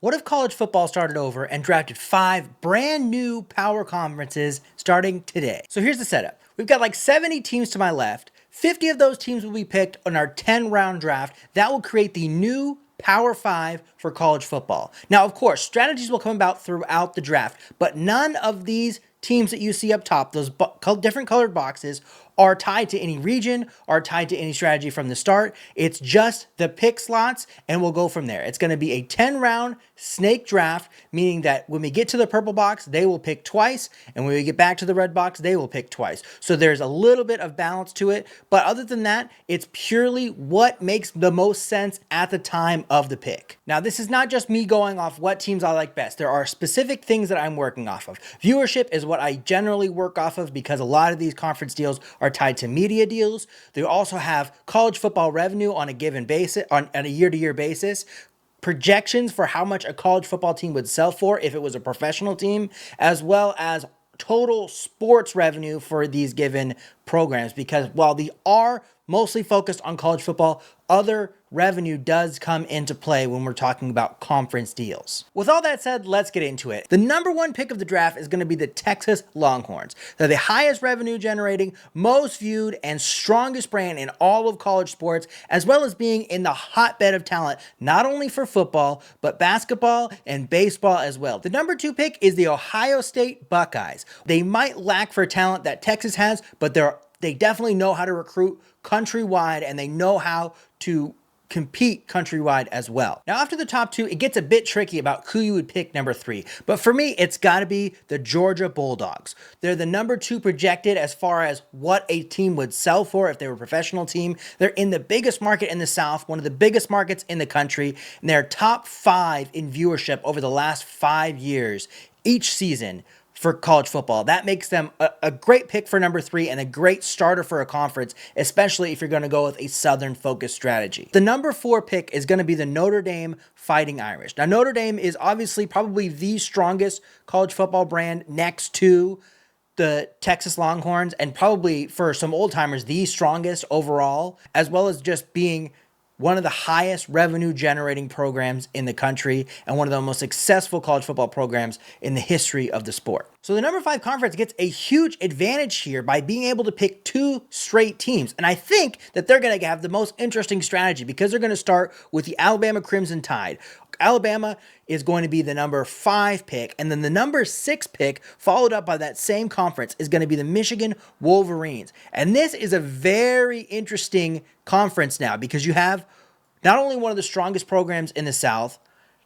What if college football started over and drafted 5 brand new power conferences starting today? So here's the setup. We've got like 70 teams to my left. 50 of those teams will be picked on our 10-round draft. That will create the new Power 5 for college football. Now, of course, strategies will come about throughout the draft, but none of these teams that you see up top, those different colored boxes, are tied to any region, are tied to any strategy from the start. It's just the pick slots, and we'll go from there. It's going to be a 10-round snake draft, meaning that when we get to the purple box, they will pick twice, and when we get back to the red box, they will pick twice. So there's a little bit of balance to it, but other than that, it's purely what makes the most sense at the time of the pick. Now, this is not just me going off what teams I like best. There are specific things that I'm working off of. Viewership is what I generally work off of because a lot of these conference deals are tied to media deals. They also have college football revenue on a given basis, on a year-to-year basis, projections for how much a college football team would sell for if it was a professional team, as well as total sports revenue for these given programs. Because while they are mostly focused on college football, other revenue does come into play when we're talking about conference deals. With all that said, let's get into it. The number 1 pick of the draft is going to be the Texas Longhorns. They're the highest revenue generating, most viewed, and strongest brand in all of college sports, as well as being in the hotbed of talent, not only for football, but basketball and baseball as well. The number 2 pick is the Ohio State Buckeyes. They might lack for talent that Texas has, but they definitely know how to recruit countrywide, and they know how to compete countrywide as well. Now, after the top 2, it gets a bit tricky about who you would pick number 3. But for me, it's got to be the Georgia Bulldogs. They're the number 2 projected as far as what a team would sell for if they were a professional team. They're in the biggest market in the South, one of the biggest markets in the country, and they're top 5 in viewership over the last 5 years each season for college football. That makes them a great pick for number 3 and a great starter for a conference, especially if you're going to go with a Southern-focused strategy. The number 4 pick is going to be the Notre Dame Fighting Irish. Now, Notre Dame is obviously probably the strongest college football brand next to the Texas Longhorns, and probably for some old-timers, the strongest overall, as well as just being one of the highest revenue generating programs in the country and one of the most successful college football programs in the history of the sport. So the number 5 conference gets a huge advantage here by being able to pick 2 straight teams. And I think that they're going to have the most interesting strategy because they're going to start with the Alabama Crimson Tide. Alabama is going to be the number 5 pick, and then the number 6 pick, followed up by that same conference, is going to be the Michigan Wolverines. And this is a very interesting conference now because you have not only one of the strongest programs in the South,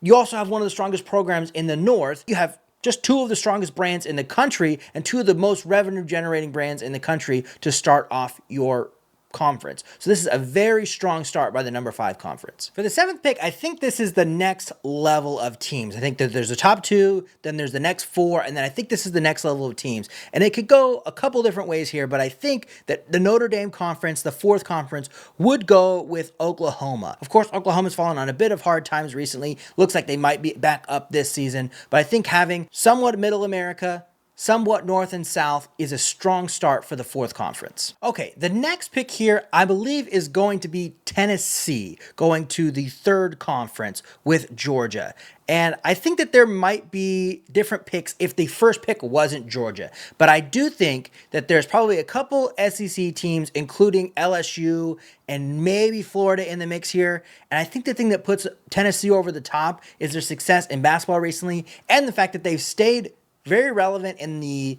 you also have one of the strongest programs in the North. You have just 2 of the strongest brands in the country and 2 of the most revenue generating brands in the country to start off your conference. So this is a very strong start by the number 5 conference. For the 7th pick, I think this is the next level of teams. I think that there's the top 2, then there's the next 4, and then I think this is the next level of teams. And it could go a couple different ways here, but I think that the Notre Dame conference, the 4th conference, would go with Oklahoma. Of course, Oklahoma's fallen on a bit of hard times recently. Looks like they might be back up this season, but I think having somewhat middle America, somewhat north and south is a strong start for the 4th conference. Okay, the next pick here, I believe, is going to be Tennessee, going to the 3rd conference with Georgia. And I think that there might be different picks if the first pick wasn't Georgia. But I do think that there's probably a couple SEC teams, including LSU and maybe Florida in the mix here. And I think the thing that puts Tennessee over the top is their success in basketball recently and the fact that they've stayed very relevant in the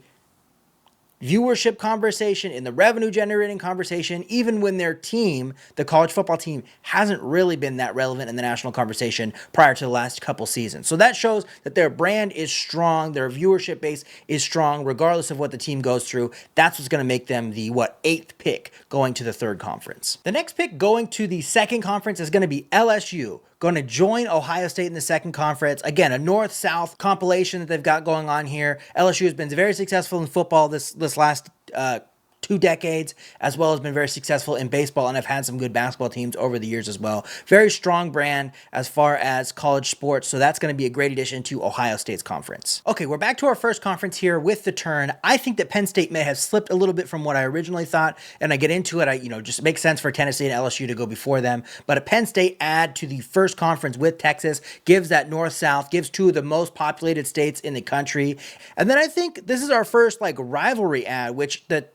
viewership conversation, in the revenue generating conversation, even when their team, the college football team, hasn't really been that relevant in the national conversation prior to the last couple seasons. So that shows that their brand is strong, their viewership base is strong, regardless of what the team goes through. That's what's going to make them the 8th pick going to the 3rd conference. The next pick going to the 2nd conference is going to be LSU, going to join Ohio State in the 2nd conference. Again, a north-south compilation that they've got going on here. LSU has been very successful in football this last 2 decades, as well as been very successful in baseball and have had some good basketball teams over the years as well. Very strong brand as far as college sports, so that's going to be a great addition to Ohio State's conference. Okay, we're back to our first conference here with the Turn. I think that Penn State may have slipped a little bit from what I originally thought, and I get into it, just makes sense for Tennessee and LSU to go before them, but a Penn State add to the first conference with Texas gives that north-south, gives 2 of the most populated states in the country, and then I think this is our first rivalry add, which the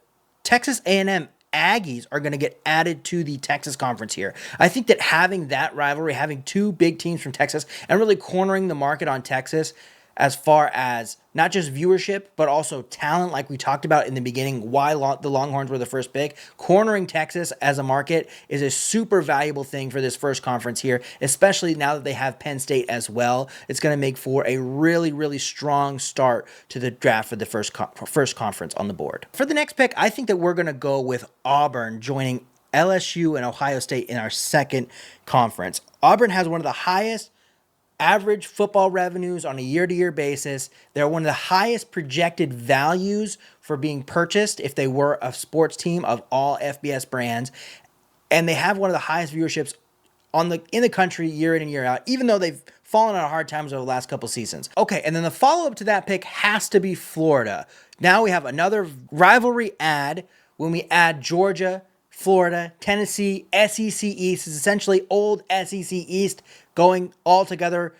Texas A&M Aggies are going to get added to the Texas conference here. I think that having that rivalry, having 2 big teams from Texas, and really cornering the market on Texas as far as not just viewership, but also talent, like we talked about in the beginning, why the Longhorns were the first pick. Cornering Texas as a market is a super valuable thing for this first conference here, especially now that they have Penn State as well. It's going to make for a really, really strong start to the draft for the first conference on the board. For the next pick, I think that we're going to go with Auburn joining LSU and Ohio State in our second conference. Auburn has one of the highest average football revenues on a year-to-year basis. They're one of the highest projected values for being purchased if they were a sports team of all FBS brands. And they have one of the highest viewerships in the country year in and year out, even though they've fallen on hard times over the last couple seasons. Okay, and then the follow-up to that pick has to be Florida. Now we have another rivalry add when we add Georgia, Florida, Tennessee. SEC East is essentially old SEC East going all together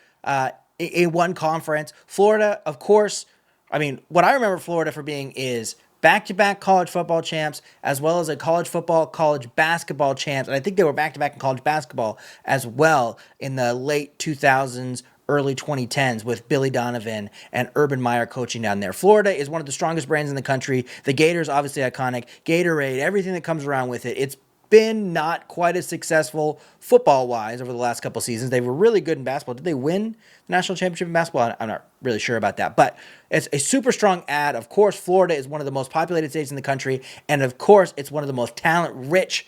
in one conference. Florida, of course, what I remember Florida for being is back-to-back college football champs, as well as a college football, college basketball champs. And I think they were back-to-back in college basketball as well in the late 2000s, early 2010s with Billy Donovan and Urban Meyer coaching down there. Florida is one of the strongest brands in the country. The Gators, obviously iconic. Gatorade, everything that comes around with it. It's been not quite as successful football-wise over the last couple seasons. They were really good in basketball. Did they win the national championship in basketball? I'm not really sure about that. But it's a super strong ad. Of course, Florida is one of the most populated states in the country. And of course, it's one of the most talent-rich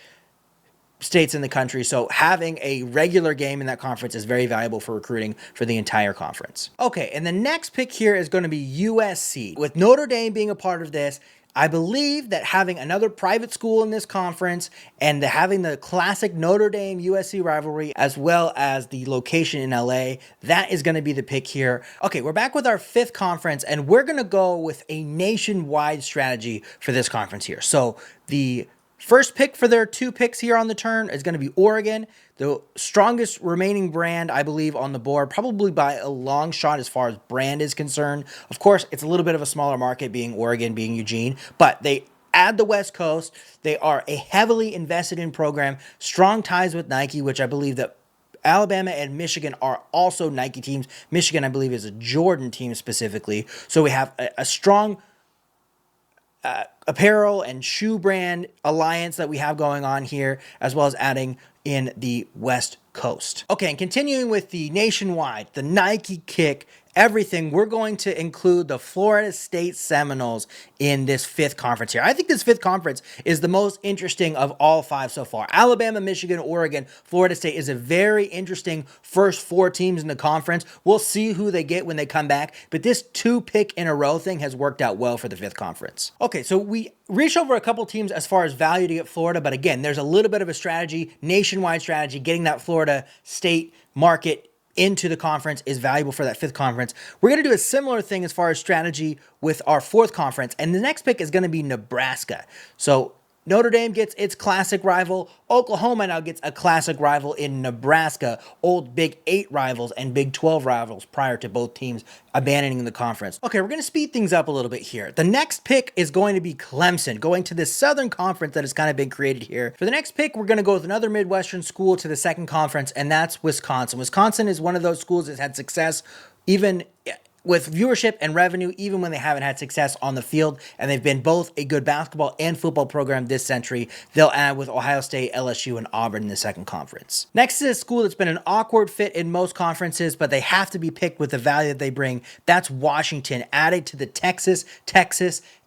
states in the country, so having a regular game in that conference is very valuable for recruiting for the entire conference. Okay, and the next pick here is going to be USC. With Notre Dame being a part of this, I believe that having another private school in this conference and having the classic Notre Dame-USC rivalry, as well as the location in LA, that is going to be the pick here. Okay, we're back with our fifth conference, and we're going to go with a nationwide strategy for this conference here. So the first pick for their 2 picks here on the turn is going to be Oregon, the strongest remaining brand, I believe, on the board, probably by a long shot as far as brand is concerned. Of course, it's a little bit of a smaller market being Oregon, being Eugene, but they add the West Coast. They are a heavily invested in program, strong ties with Nike, which I believe that Alabama and Michigan are also Nike teams. Michigan, I believe, is a Jordan team specifically. So we have a strong apparel and shoe brand alliance that we have going on here, as well as adding in the West Coast. Okay, and continuing with the nationwide, the Nike kick, everything, we're going to include the Florida State Seminoles in this 5th conference here. I think this 5th conference is the most interesting of all 5 so far. Alabama, Michigan, Oregon, Florida State is a very interesting first 4 teams in the conference. We'll see who they get when they come back, but this 2-pick in a row thing has worked out well for the 5th conference. Okay, so we reached over a couple teams as far as value to get Florida, but again, there's a little bit of a strategy, nationwide strategy, getting that Florida State market into the conference is valuable for that 5th conference. We're going to do a similar thing as far as strategy with our 4th conference, and the next pick is going to be Nebraska. So Notre Dame gets its classic rival. Oklahoma now gets a classic rival in Nebraska. Old Big 8 rivals and Big 12 rivals prior to both teams abandoning the conference. Okay, we're going to speed things up a little bit here. The next pick is going to be Clemson, going to the Southern Conference that has kind of been created here. For the next pick, we're going to go with another Midwestern school to the 2nd conference, and that's Wisconsin. Wisconsin is one of those schools that's had success even with viewership and revenue, even when they haven't had success on the field, and they've been both a good basketball and football program this century. They'll add with Ohio State, LSU, and Auburn in the 2nd conference. Next is a school that's been an awkward fit in most conferences, but they have to be picked with the value that they bring. That's Washington, added to the Texas,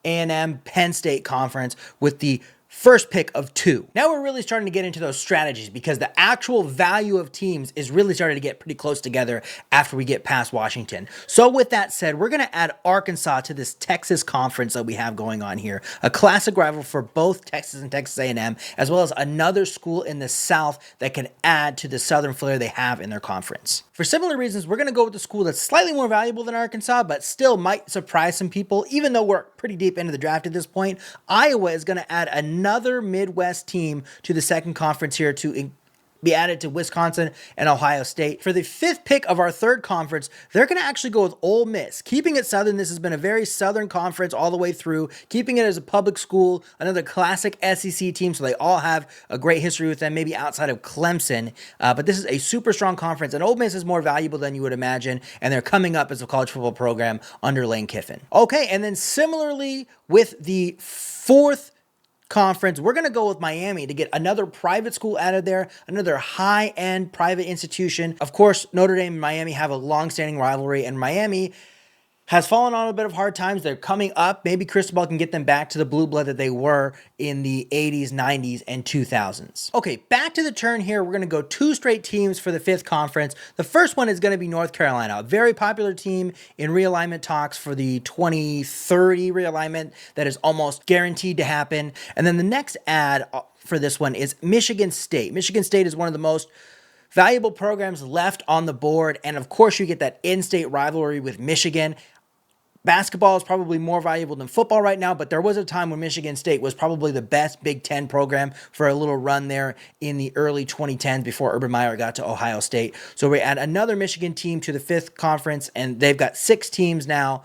A&M, Penn State conference with the first pick of 2. Now we're really starting to get into those strategies because the actual value of teams is really starting to get pretty close together after we get past Washington. So with that said, we're going to add Arkansas to this Texas conference that we have going on here. A classic rival for both Texas and Texas A&M, as well as another school in the South that can add to the Southern flair they have in their conference. For similar reasons, we're going to go with the school that's slightly more valuable than Arkansas, but still might surprise some people, even though we're pretty deep into the draft at this point. Iowa is going to add another Midwest team to the second conference here to be added to Wisconsin and Ohio State. For the 5th pick of our 3rd conference, they're going to actually go with Ole Miss. Keeping it Southern, this has been a very Southern conference all the way through, keeping it as a public school, another classic SEC team, so they all have a great history with them, maybe outside of Clemson, but this is a super strong conference, and Ole Miss is more valuable than you would imagine, and they're coming up as a college football program under Lane Kiffin. Okay, and then similarly with the 4th conference, we're going to go with Miami to get another private school added there, another high-end private institution. Of course, Notre Dame and Miami have a long-standing rivalry, and Miami has fallen on a bit of hard times. They're coming up. Maybe Cristobal can get them back to the blue blood that they were in the 80s, 90s, and 2000s. Okay, back to the turn here. We're going to go 2 straight teams for the 5th conference. The first one is going to be North Carolina, a very popular team in realignment talks for the 2030 realignment that is almost guaranteed to happen. And then the next ad for this one is Michigan State. Michigan State is one of the most valuable programs left on the board, and of course you get that in-state rivalry with Michigan. Basketball is probably more valuable than football right now, but there was a time when Michigan State was probably the best Big Ten program for a little run there in the early 2010s before Urban Meyer got to Ohio State. So we add another Michigan team to the 5th conference, and they've got 6 teams now,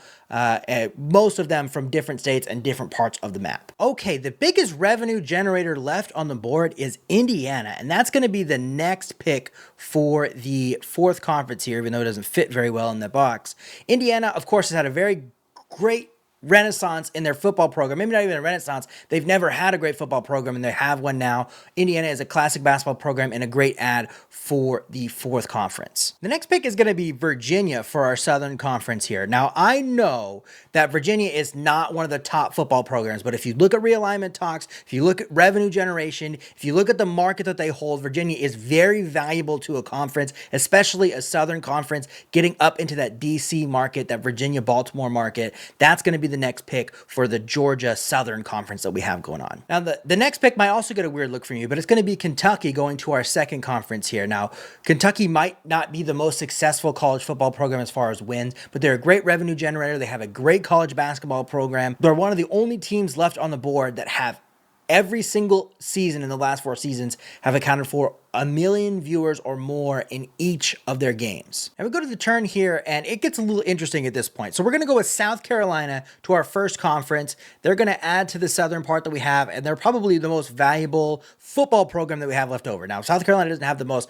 most of them from different states and different parts of the map. Okay, the biggest revenue generator left on the board is Indiana, and that's going to be the next pick for the 4th conference here, even though it doesn't fit very well in the box. Indiana, of course, has had a very great renaissance in their football program. Maybe not even a renaissance. They've never had a great football program, and they have one now. Indiana is a classic basketball program and a great ad for the 4th conference. The next pick is going to be Virginia for our Southern Conference here. Now, I know that Virginia is not one of the top football programs, but if you look at realignment talks, if you look at revenue generation, if you look at the market that they hold, Virginia is very valuable to a conference, especially a Southern Conference, getting up into that DC market, that Virginia-Baltimore market. That's going to be the next pick for the Georgia Southern Conference that we have going on. Now, the next pick might also get a weird look from you, but it's going to be Kentucky going to our 2nd conference here. Now, Kentucky might not be the most successful college football program as far as wins, but they're a great revenue generator. They have a great college basketball program. They're one of the only teams left on the board that have every single season in the last 4 seasons have accounted for 1 million viewers or more in each of their games. And we go to the turn here, and it gets a little interesting at this point. So we're going to go with South Carolina to our 1st conference. They're going to add to the southern part that we have, and they're probably the most valuable football program that we have left over. Now, South Carolina doesn't have the most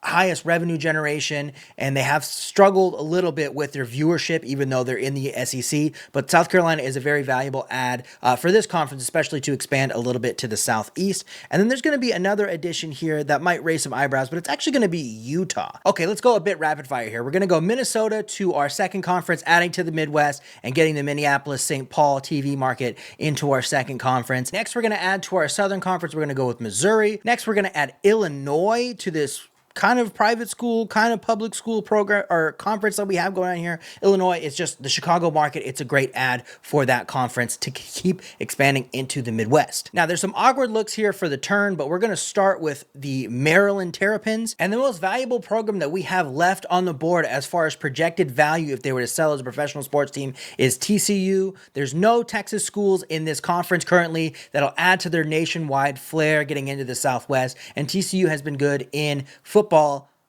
highest revenue generation, and they have struggled a little bit with their viewership, even though they're in the SEC. But South Carolina is a very valuable ad for this conference, especially to expand a little bit to the southeast. And then there's going to be another addition here that might raise some eyebrows, but it's actually going to be Utah. Okay, let's go a bit rapid fire here. We're going to go Minnesota to our 2nd conference, adding to the Midwest and getting the Minneapolis-St. Paul TV market into our 2nd conference. Next, we're going to add to our Southern Conference. We're going to go with Missouri. Next, we're going to add Illinois to this kind of private school, kind of public school program or conference that we have going on here. Illinois is just the Chicago market. It's a great ad for that conference to keep expanding into the Midwest. Now, there's some awkward looks here for the turn, but we're going to start with the Maryland Terrapins. And the most valuable program that we have left on the board as far as projected value if they were to sell as a professional sports team is TCU. There's no Texas schools in this conference currently that'll add to their nationwide flair getting into the Southwest. And TCU has been good in football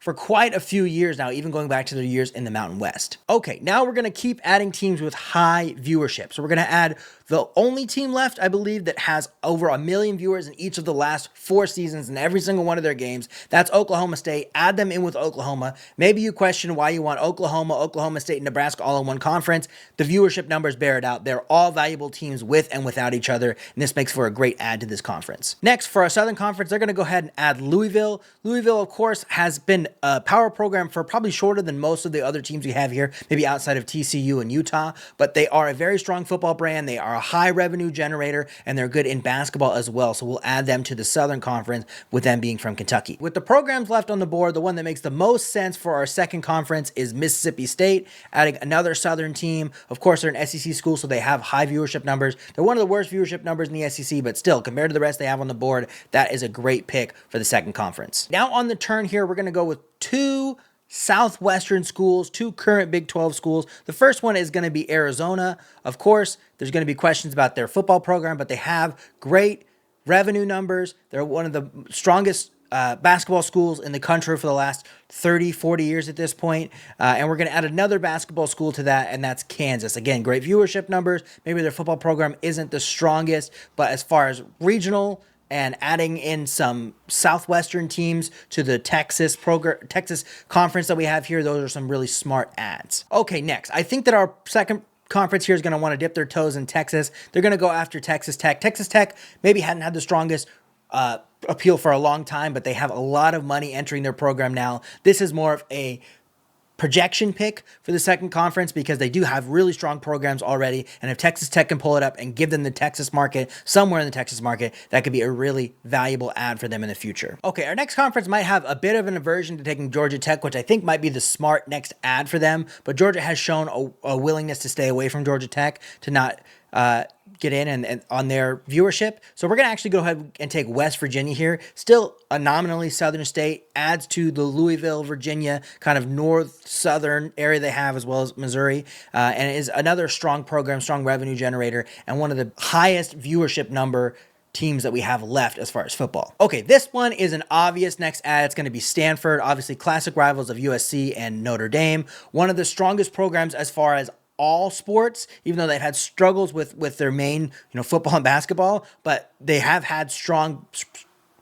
for quite a few years now, even going back to their years in the Mountain West. Okay, now we're going to keep adding teams with high viewership. So we're going to add the only team left, I believe, that has over 1 million viewers in each of the last 4 seasons in every single one of their games. That's Oklahoma State. Add them in with Oklahoma. Maybe you question why you want Oklahoma, Oklahoma State, and Nebraska all in one conference. The viewership numbers bear it out. They're all valuable teams with and without each other, and this makes for a great add to this conference. Next, for our Southern Conference, they're going to go ahead and add Louisville. Louisville, of course, has been a power program for probably shorter than most of the other teams we have here, maybe outside of TCU and Utah, but they are a very strong football brand. They are a high revenue generator, and they're good in basketball as well. So we'll add them to the Southern Conference with them being from Kentucky. With the programs left on the board, the one that makes the most sense for our second conference is Mississippi State, adding another Southern team. Of course, they're an SEC school, so they have high viewership numbers. They're one of the worst viewership numbers in the SEC, but still, compared to the rest they have on the board, that is a great pick for the second conference. Now on the turn here, we're going to go with two Southwestern schools, two current Big 12 schools. The first one is going to be Arizona. Of course, there's going to be questions about their football program, but they have great revenue numbers. They're one of the strongest basketball schools in the country for the last 30, 40 years at this point. And we're going to add another basketball school to that, and that's Kansas. Again, great viewership numbers. Maybe their football program isn't the strongest, but as far as regional and adding in some Southwestern teams to the Texas conference that we have here, those are some really smart adds. Okay, next. I think that our second conference here is going to want to dip their toes in Texas. They're going to go after Texas Tech. Texas Tech maybe hadn't had the strongest appeal for a long time, but they have a lot of money entering their program now. This is more of a projection pick for the second conference because they do have really strong programs already. And if Texas Tech can pull it up and give them the Texas market, somewhere in the Texas market, that could be a really valuable ad for them in the future. Okay, our next conference might have a bit of an aversion to taking Georgia Tech, which I think might be the smart next ad for them. But Georgia has shown a willingness to stay away from Georgia Tech, to not get in and on their viewership. So we're going to actually go ahead and take West Virginia here. Still a nominally southern state, adds to the Louisville, Virginia kind of north-southern area they have, as well as Missouri, and is another strong program, strong revenue generator, and one of the highest viewership number teams that we have left as far as football. Okay, this one is an obvious next ad. It's going to be Stanford, obviously classic rivals of USC and Notre Dame. One of the strongest programs as far as all sports, even though they've had struggles with their main, football and basketball, but they have had strong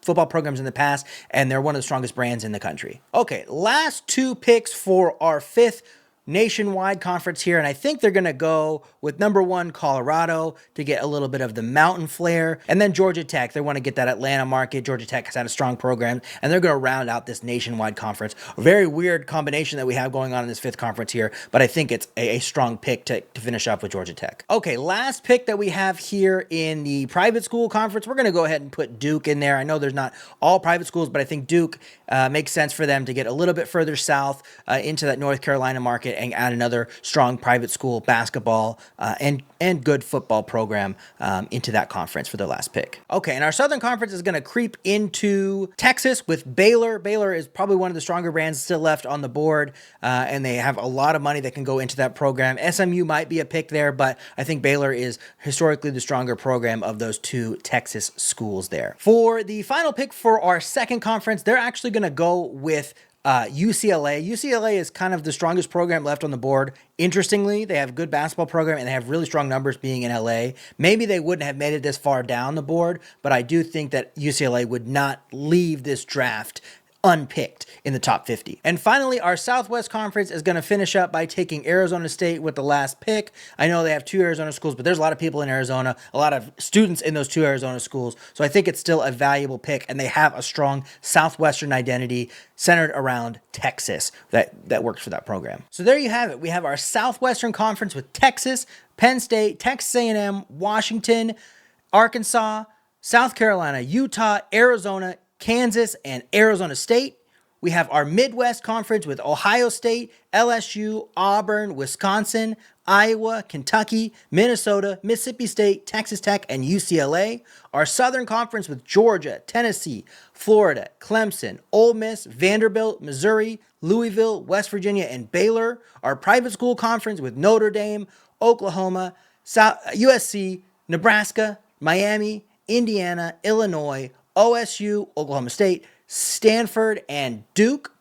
football programs in the past, and they're one of the strongest brands in the country. Okay, last two picks for our fifth nationwide conference here, and I think they're going to go with number one, Colorado, to get a little bit of the mountain flair, and then Georgia Tech. They want to get that Atlanta market. Georgia Tech has had a strong program, and they're going to round out this nationwide conference. A very weird combination that we have going on in this fifth conference here, but I think it's a strong pick to finish off with Georgia Tech. Okay, last pick that we have here in the private school conference, we're going to go ahead and put Duke in there. I know there's not all private schools, but I think Duke makes sense for them to get a little bit further south into that North Carolina market and add another strong private school basketball and good football program into that conference for their last pick. Okay, and our Southern Conference is going to creep into Texas with Baylor. Baylor is probably one of the stronger brands still left on the board, and they have a lot of money that can go into that program. SMU might be a pick there, but I think Baylor is historically the stronger program of those two Texas schools there. For the final pick for our second conference, they're actually going to go with UCLA. UCLA is kind of the strongest program left on the board. Interestingly, they have a good basketball program and they have really strong numbers being in LA. Maybe they wouldn't have made it this far down the board, but I do think that UCLA would not leave this draft unpicked in the top 50. And finally, our Southwest Conference is going to finish up by taking Arizona State with the last pick. I know they have two Arizona schools, but there's a lot of people in Arizona, a lot of students in those two Arizona schools. So I think it's still a valuable pick, and they have a strong Southwestern identity centered around Texas that works for that program. So there you have it. We have our Southwestern Conference with Texas, Penn State, Texas A&M, Washington, Arkansas, South Carolina, Utah, Arizona, Kansas, and Arizona State. We have our Midwest Conference with Ohio State, LSU, Auburn, Wisconsin, Iowa, Kentucky, Minnesota, Mississippi State, Texas Tech, and UCLA. Our Southern Conference with Georgia, Tennessee, Florida, Clemson, Ole Miss, Vanderbilt, Missouri, Louisville, West Virginia, and Baylor. Our Private School Conference with Notre Dame, Oklahoma, USC, Nebraska, Miami, Indiana, Illinois, OSU, Oklahoma State, Stanford, and Duke.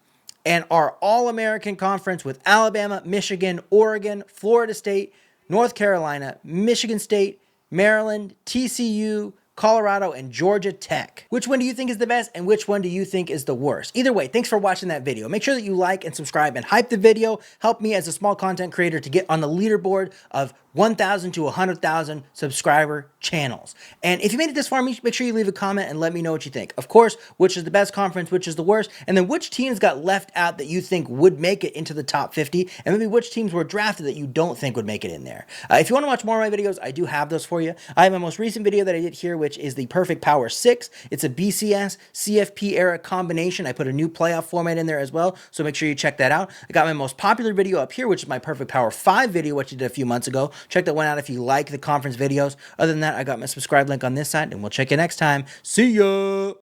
And our All-American Conference with Alabama, Michigan, Oregon, Florida State, North Carolina, Michigan State, Maryland, TCU, Colorado, and Georgia Tech. Which one do you think is the best, and which one do you think is the worst? Either way, thanks for watching that video. Make sure that you like and subscribe and hype the video. Help me as a small content creator to get on the leaderboard of 1,000 to 100,000 subscriber channels. And if you made it this far, make sure you leave a comment and let me know what you think. Of course, which is the best conference, which is the worst, and then which teams got left out that you think would make it into the top 50, and maybe which teams were drafted that you don't think would make it in there. If you want to watch more of my videos, I do have those for you. I have my most recent video that I did here, which is the Perfect Power 6. It's a BCS CFP era combination. I put a new playoff format in there as well, so make sure you check that out. I got my most popular video up here, which is my Perfect Power 5 video, which I did a few months ago. Check that one out if you like the conference videos. Other than that, I got my subscribe link on this side, and we'll check you next time. See ya!